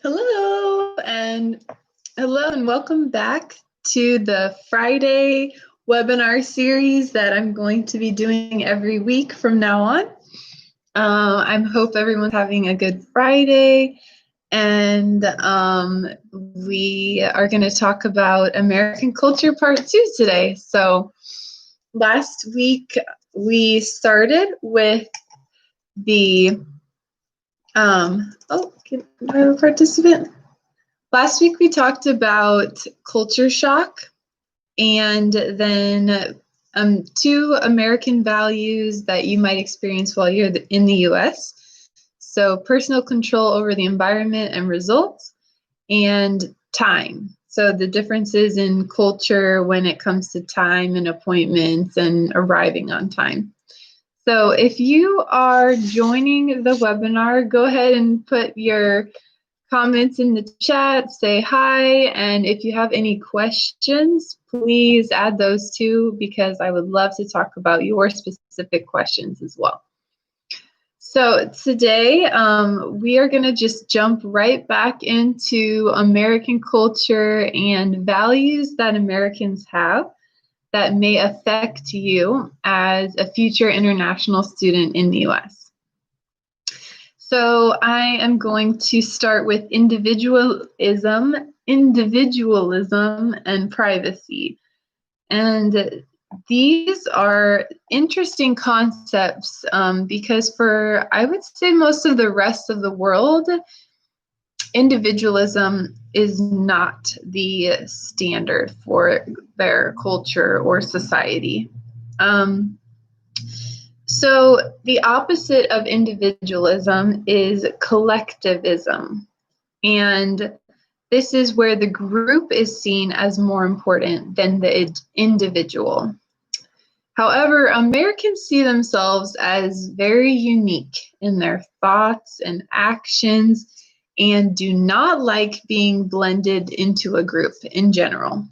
Hello and welcome back to the Friday webinar series that I'm going to be doing every week from now on. I hope everyone's having a good Friday, and we are going to talk about American culture part 2 today. So last week we started with the can I have a participant? Last week we talked about culture shock and then 2 American values that you might experience while you're in the US. So personal control over the environment and results, and time. So the differences in culture when it comes to time and appointments and arriving on time. So if you are joining the webinar, go ahead and put your comments in the chat, say hi, and if you have any questions, please add those too, because I would love to talk about your specific questions as well. So today we are going to just jump right back into American culture and values that Americans have that may affect you as a future international student in the US. So I am going to start with individualism and privacy. And these are interesting concepts because for, I would say, most of the rest of the world, individualism is not the standard for their culture or society. So the opposite of individualism is collectivism. And this is where the group is seen as more important than the individual. However, Americans see themselves as very unique in their thoughts and actions and do not like being blended into a group in general.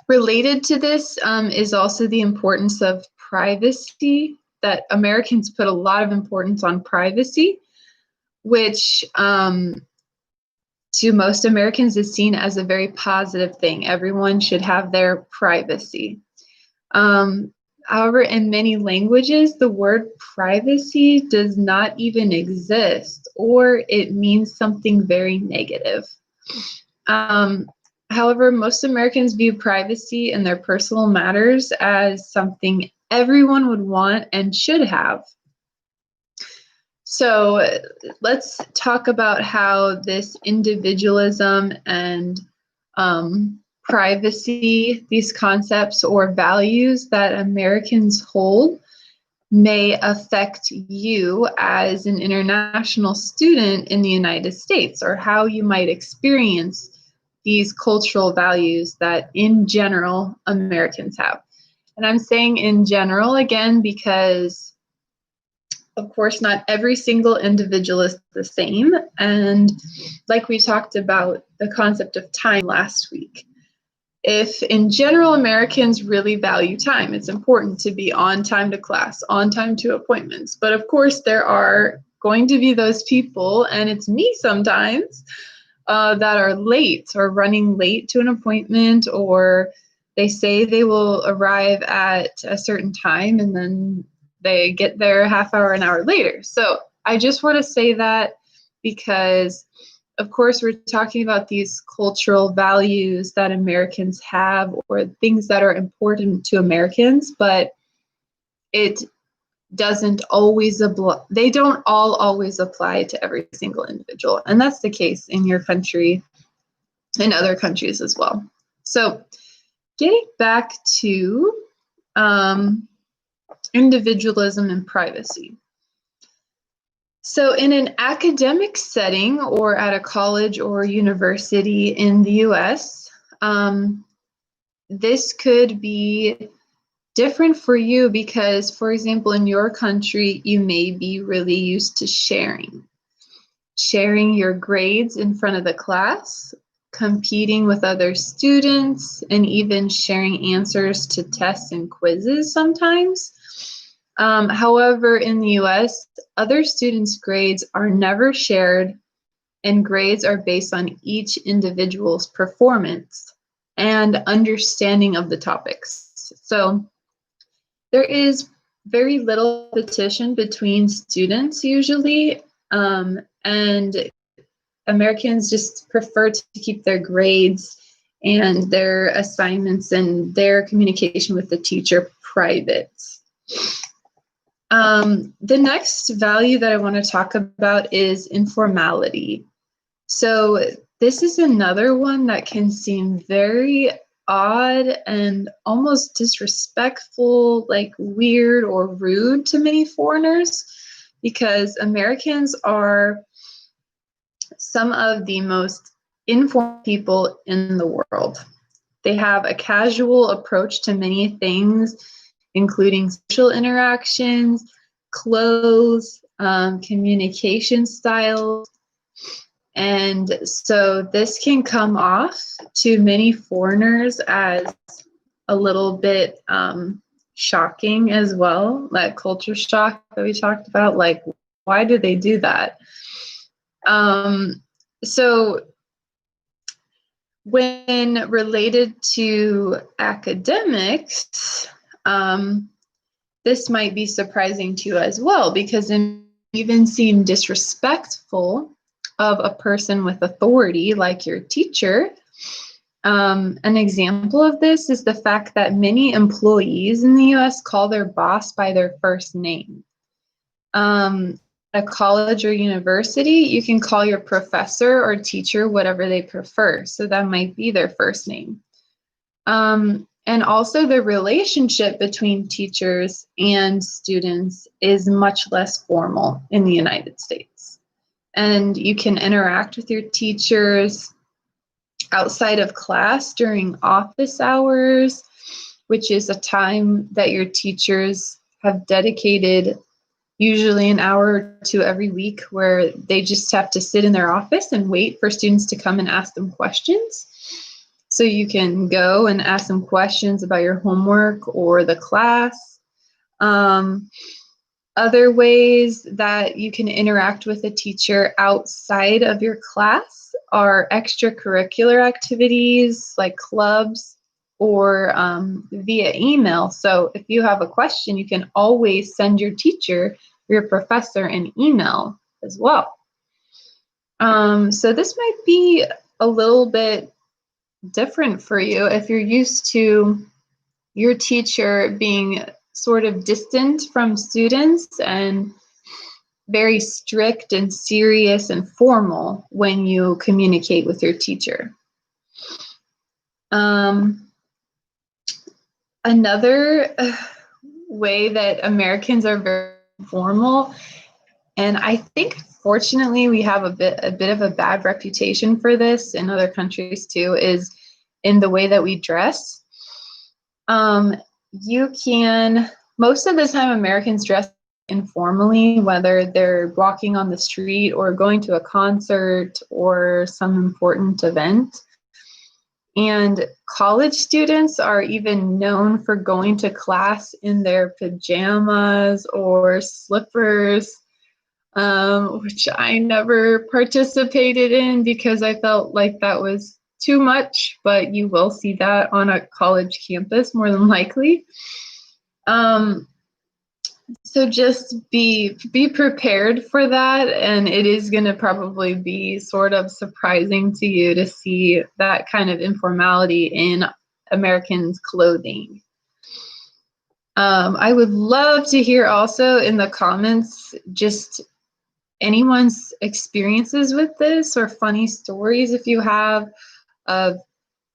Related to this is also the importance of privacy, that Americans put a lot of importance on privacy, which to most Americans is seen as a very positive thing. Everyone should have their privacy. However, in many languages, the word privacy does not even exist, or it means something very negative. However, most Americans view privacy in their personal matters as something everyone would want and should have. So let's talk about how this individualism and privacy, these concepts or values that Americans hold, may affect you as an international student in the United States, or how you might experience these cultural values that in general Americans have. And I'm saying in general again because of course not every single individual is the same, and like we talked about the concept of time last week. If in general Americans really value time, it's important to be on time to class, on time to appointments, but of course there are going to be those people, and it's me sometimes, that are late or running late to an appointment, or they say they will arrive at a certain time and then they get there a half hour, an hour later. So I just want to say that because, of course, we're talking about these cultural values that Americans have or things that are important to Americans, but it doesn't always apply. They don't all always apply to every single individual. And that's the case in your country and other countries as well. So getting back to individualism and privacy. So in an academic setting or at a college or university in the US, this could be different for you because, for example, in your country, you may be really used to sharing your grades in front of the class, competing with other students, and even sharing answers to tests and quizzes sometimes. However, in the US, other students' grades are never shared and grades are based on each individual's performance and understanding of the topics. So there is very little competition between students usually, and Americans just prefer to keep their grades and their assignments and their communication with the teacher private. The next value that I want to talk about is informality. So this is another one that can seem very odd and almost disrespectful, like weird or rude to many foreigners, because Americans are some of the most informal people in the world. They have a casual approach to many things, including social interactions, clothes, communication styles. And so this can come off to many foreigners as a little bit shocking as well, that culture shock that we talked about, like, why do they do that? So when related to academics, this might be surprising to you as well, because it even seem disrespectful of a person with authority like your teacher. An example of this is the fact that many employees in the US call their boss by their first name. At a college or university, you can call your professor or teacher whatever they prefer. So that might be their first name. And also the relationship between teachers and students is much less formal in the United States. And you can interact with your teachers outside of class during office hours, which is a time that your teachers have dedicated, usually an hour or two every week, where they just have to sit in their office and wait for students to come and ask them questions. So you can go and ask them questions about your homework or the class. Other ways that you can interact with a teacher outside of your class are extracurricular activities like clubs or via email. So if you have a question, you can always send your teacher or your professor an email as well. So this might be a little bit different for you if you're used to your teacher being sort of distant from students and very strict and serious and formal when you communicate with your teacher. Another way that Americans are very formal, and I think fortunately we have a bit of a bad reputation for this in other countries too, is in the way that we dress. Most of the time Americans dress informally, whether they're walking on the street or going to a concert or some important event. And college students are even known for going to class in their pajamas or slippers, which I never participated in because I felt like that was too much, but you will see that on a college campus more than likely. So just be prepared for that, and it is going to probably be sort of surprising to you to see that kind of informality in Americans' clothing. I would love to hear also in the comments just anyone's experiences with this or funny stories if you have of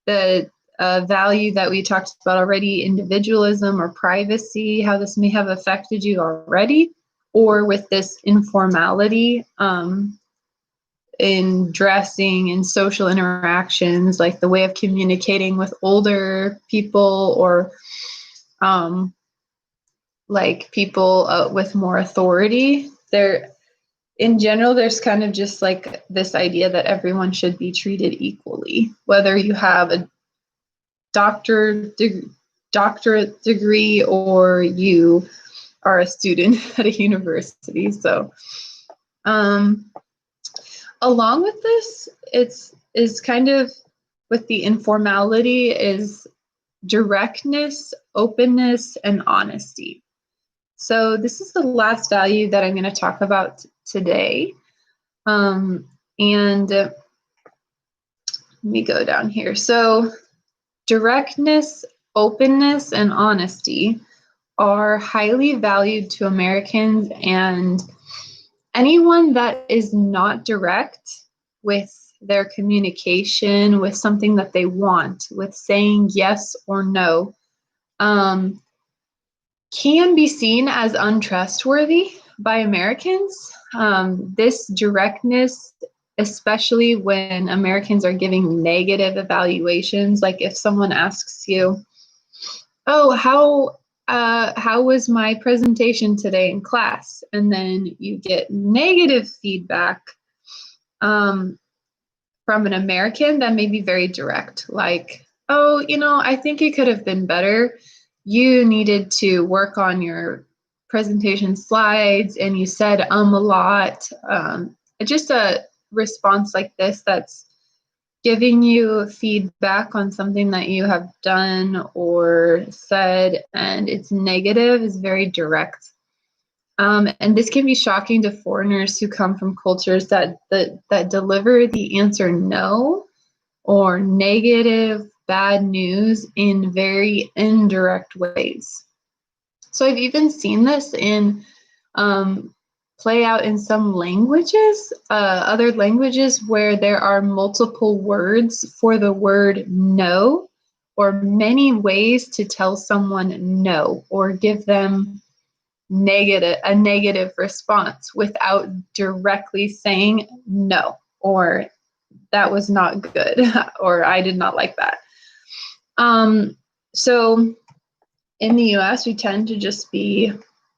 the value that we talked about already, individualism or privacy, how this may have affected you already, or with this informality in dressing and social interactions, like the way of communicating with older people or like people with more authority. In general, there's kind of just like this idea that everyone should be treated equally, whether you have a doctorate degree or you are a student at a university. So along with this, is kind of with the informality is directness, openness, and honesty. So this is the last value that I'm going to talk about today. And let me go down here. So directness, openness, and honesty are highly valued to Americans, and anyone that is not direct with their communication, with something that they want, with saying yes or no, can be seen as untrustworthy by Americans. This directness, especially when Americans are giving negative evaluations, like if someone asks you, "Oh, how was my presentation today in class?" and then you get negative feedback from an American, that may be very direct, like, "Oh, I think it could have been better. You needed to work on your presentation slides and you said a lot." Just a response like this that's giving you feedback on something that you have done or said, and it's negative, is very direct. And this can be shocking to foreigners who come from cultures that deliver the answer no or negative, bad news in very indirect ways. So I've even seen this in play out in some languages, other languages where there are multiple words for the word no, or many ways to tell someone no or give them a negative response without directly saying no, or that was not good, or I did not like that. So in the US, we tend to just be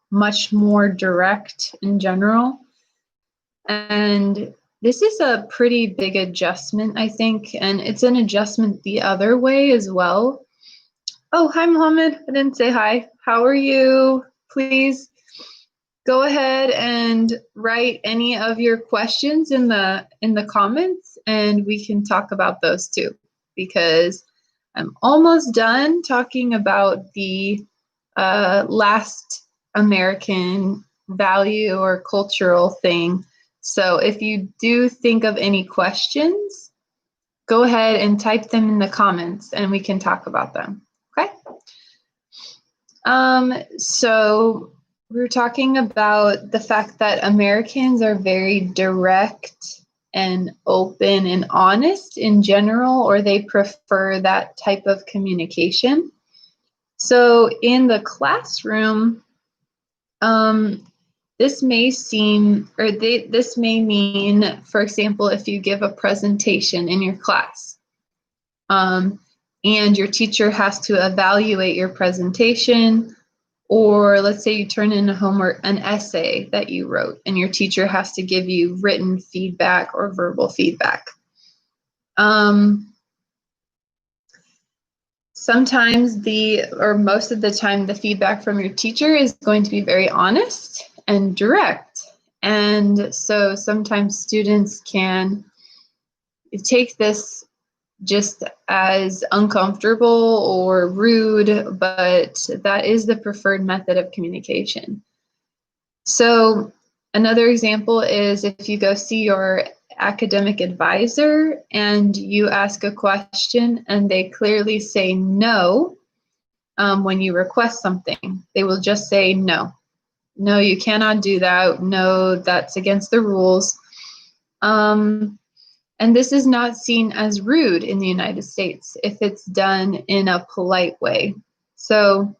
much more direct in general. And this is a pretty big adjustment, I think, and it's an adjustment the other way as well. Oh, hi, Mohammed. I didn't say hi. How are you? Please go ahead and write any of your questions in the comments, and we can talk about those too, because I'm almost done talking about the last American value or cultural thing. So if you do think of any questions, go ahead and type them in the comments and we can talk about them. Okay? So we were talking about the fact that Americans are very direct and open and honest in general, or they prefer that type of communication. So in the classroom, this may seem, or this may mean, for example, if you give a presentation in your class, and your teacher has to evaluate your presentation, or let's say you turn in a homework, an essay that you wrote, and your teacher has to give you written feedback or verbal feedback. Sometimes or most of the time, the feedback from your teacher is going to be very honest and direct. And so sometimes students can take this just as uncomfortable or rude, but that is the preferred method of communication. So another example is if you go see your academic advisor and you ask a question and they clearly say no when you request something. They will just say no. No, you cannot do that. No, that's against the rules. And this is not seen as rude in the United States if it's done in a polite way. So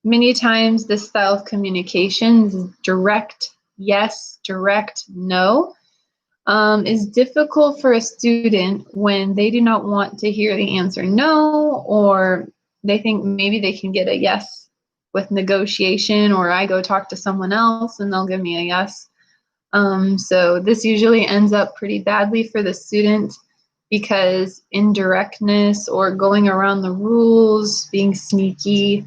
many times this style of communication is direct yes, direct no, is difficult for a student when they do not want to hear the answer no, or they think maybe they can get a yes with negotiation, or I go talk to someone else and they'll give me a yes. So this usually ends up pretty badly for the student because indirectness or going around the rules, being sneaky,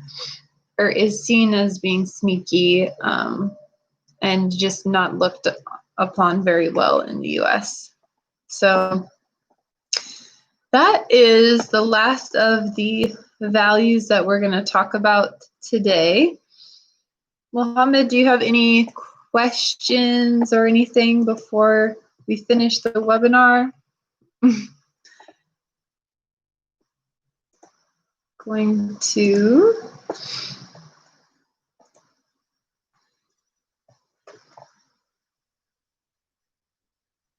or is seen as being sneaky, and just not looked upon very well in the US. So that is the last of the values that we're going to talk about today. Mohammed, do you have any questions or anything before we finish the webinar? Going to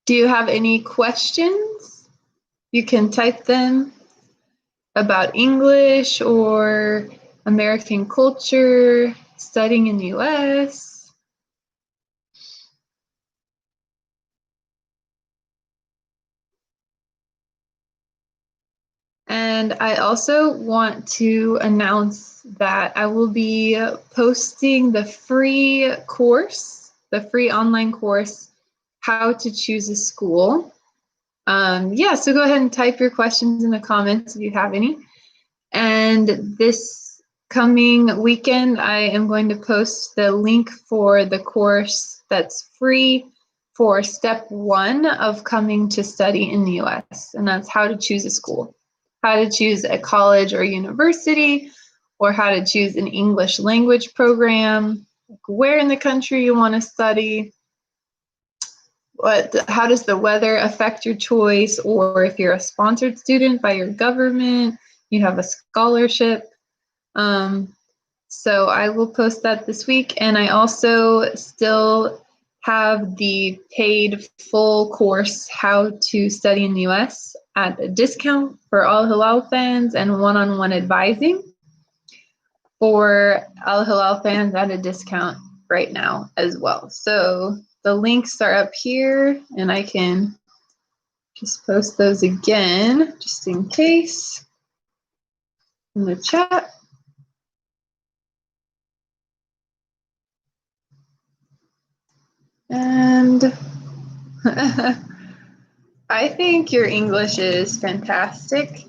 do you have any questions? You can type them about English or American culture, studying in the US. And I also want to announce that I will be posting the free course, the free online course, How to Choose a School. So go ahead and type your questions in the comments if you have any. And this coming weekend, I am going to post the link for the course that's free for step 1 of coming to study in the US, and that's how to choose a school, how to choose a college or university, or how to choose an English language program, where in the country you want to study, how does the weather affect your choice, or if you're a sponsored student by your government, you have a scholarship. So I will post that this week, and I also still have the paid full course, How to Study in the US, at a discount for all Halal fans and one-on-one advising for Al Halal fans at a discount right now as well. So the links are up here, and I can just post those again, just in case, in the chat. And I think your English is fantastic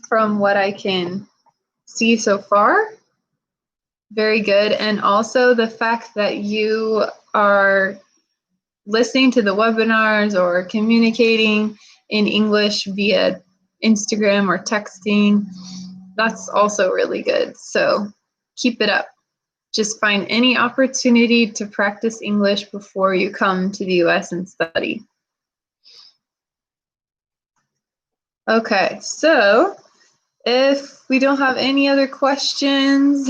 from what I can see so far. Very good. And also the fact that you are listening to the webinars or communicating in English via Instagram or texting, that's also really good. So keep it up. Just find any opportunity to practice English before you come to the US and study. Okay, so if we don't have any other questions,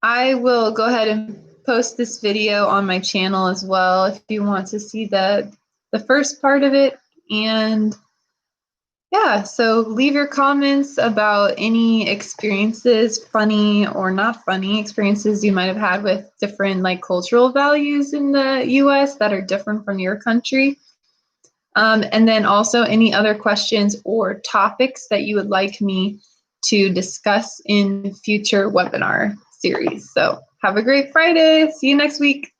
I will go ahead and post this video on my channel as well if you want to see the first part of it. And yeah, so leave your comments about any experiences, funny or not funny experiences you might have had with different cultural values in the US that are different from your country. And then also any other questions or topics that you would like me to discuss in future webinar series. So have a great Friday. See you next week.